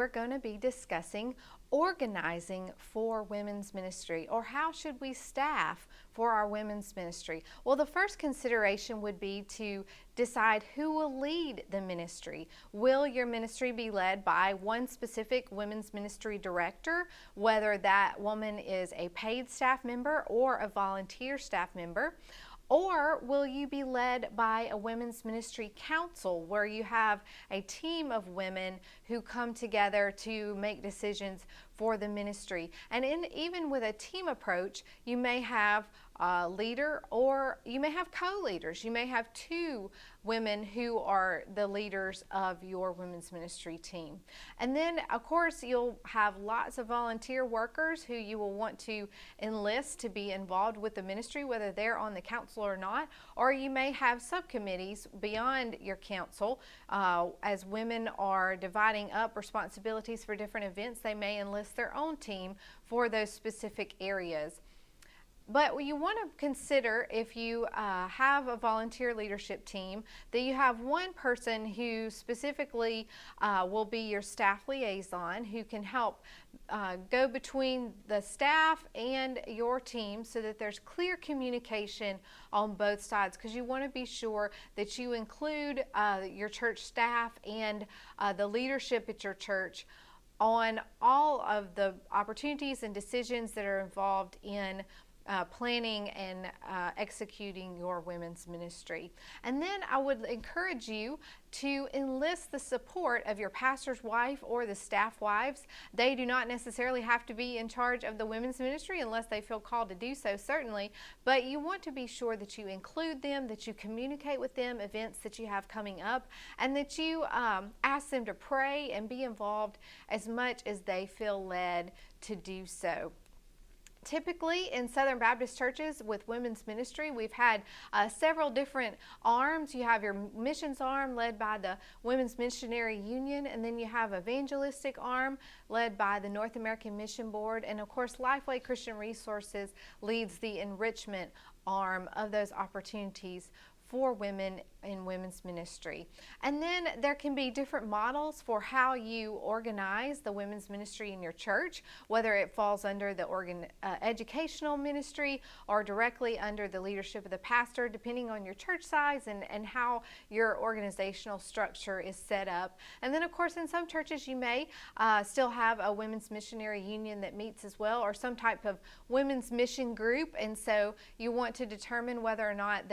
going to be discussing organizing for women's ministry, or how should we staff for our women's ministry. Well, the first consideration would be to decide who will lead the ministry. Will your ministry be led by one specific women's ministry director, whether that woman is a paid staff member or a volunteer staff member? Or will you be led by a women's ministry council, where you have a team of women who come together to make decisions for the ministry? And even with a team approach, you may have a leader, or you may have co-leaders. You may have two women who are the leaders of your women's ministry team. And then, of course, you'll have lots of volunteer workers who you will want to enlist to be involved with the ministry, whether they're on the council or not. Or you may have subcommittees beyond your council. As women are dividing up responsibilities for different events, they may enlist their own team for those specific areas. But you want to consider, if you have a volunteer leadership team, that you have one person who specifically will be your staff liaison, who can help go between the staff and your team, so that there's clear communication on both sides, because you want to be sure that you include your church staff and the leadership at your church on all of the opportunities and decisions that are involved in planning and executing your women's ministry. And then I would encourage you to enlist the support of your pastor's wife or the staff wives. They do not necessarily have to be in charge of the women's ministry unless they feel called to do so, certainly, but you want to be sure that you include them, that you communicate with them events that you have coming up, and that you ask them to pray and be involved as much as they feel led to do so. Typically in Southern Baptist churches with women's ministry, we've had several different arms. You have your missions arm led by the Women's Missionary Union, and then you have evangelistic arm led by the North American Mission Board, and of course Lifeway Christian Resources leads the enrichment arm of those opportunities for women in women's ministry. And then there can be different models for how you organize the women's ministry in your church, whether it falls under the educational ministry or directly under the leadership of the pastor, depending on your church size and how your organizational structure is set up. And then, of course, in some churches you may still have a women's missionary union that meets as well, or some type of women's mission group, and so you want to determine whether or not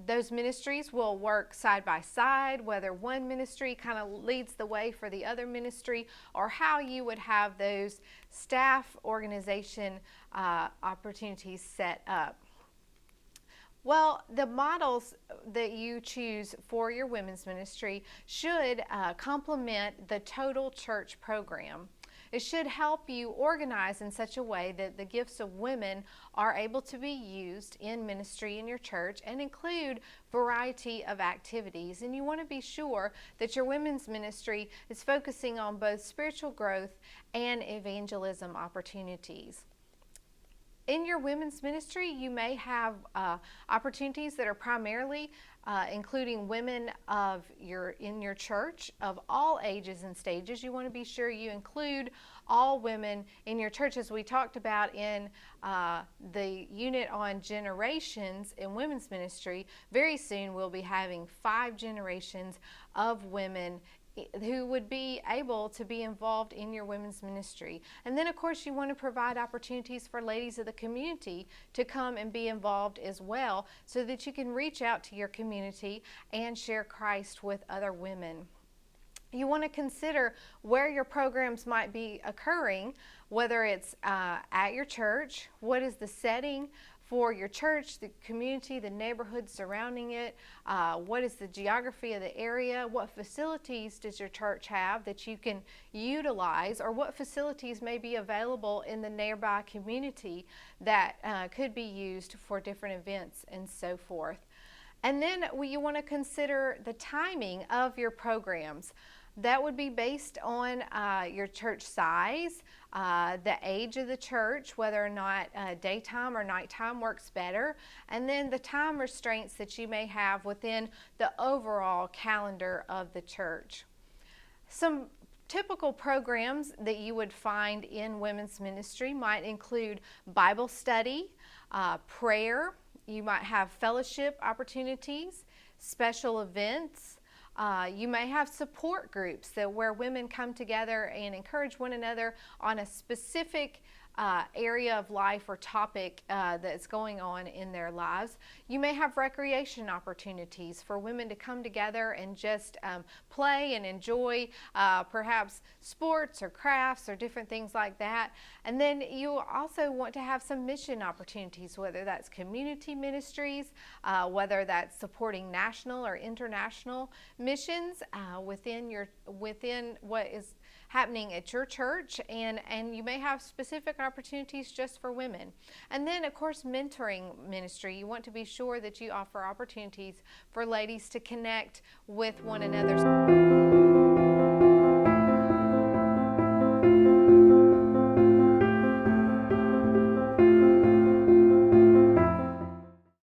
those ministries will work side by side, whether one ministry kind of leads the way for the other ministry, or how you would have those staff organization opportunities set up. Well, the models that you choose for your women's ministry should complement the total church program. It should help you organize in such a way that the gifts of women are able to be used in ministry in your church, and include variety of activities. And you want to be sure that your women's ministry is focusing on both spiritual growth and evangelism opportunities. In your women's ministry, you may have opportunities that are primarily including women in your church of all ages and stages. You want to be sure you include all women in your church, as we talked about in the unit on generations in women's ministry. Very soon we'll be having 5 generations of women who would be able to be involved in your women's ministry. And then, of course, you want to provide opportunities for ladies of the community to come and be involved as well, so that you can reach out to your community and share Christ with other women. You want to consider where your programs might be occurring, whether it's at your church, what is the setting for your church, the community, the neighborhood surrounding it, what is the geography of the area, what facilities does your church have that you can utilize, or what facilities may be available in the nearby community that could be used for different events and so forth. And then you want to consider the timing of your programs. That would be based on your church size, the age of the church, whether or not daytime or nighttime works better, and then the time restraints that you may have within the overall calendar of the church. Some typical programs that you would find in women's ministry might include Bible study, prayer. You might have fellowship opportunities, special events. You may have support groups where women come together and encourage one another on a specific area of life or topic that's going on in their lives. You may have recreation opportunities for women to come together and just play and enjoy perhaps sports or crafts or different things like that. And then you also want to have some mission opportunities, whether that's community ministries, whether that's supporting national or international missions within what is happening at your church, and you may have specific opportunities just for women. And then, of course, mentoring ministry. You want to be sure that you offer opportunities for ladies to connect with one another.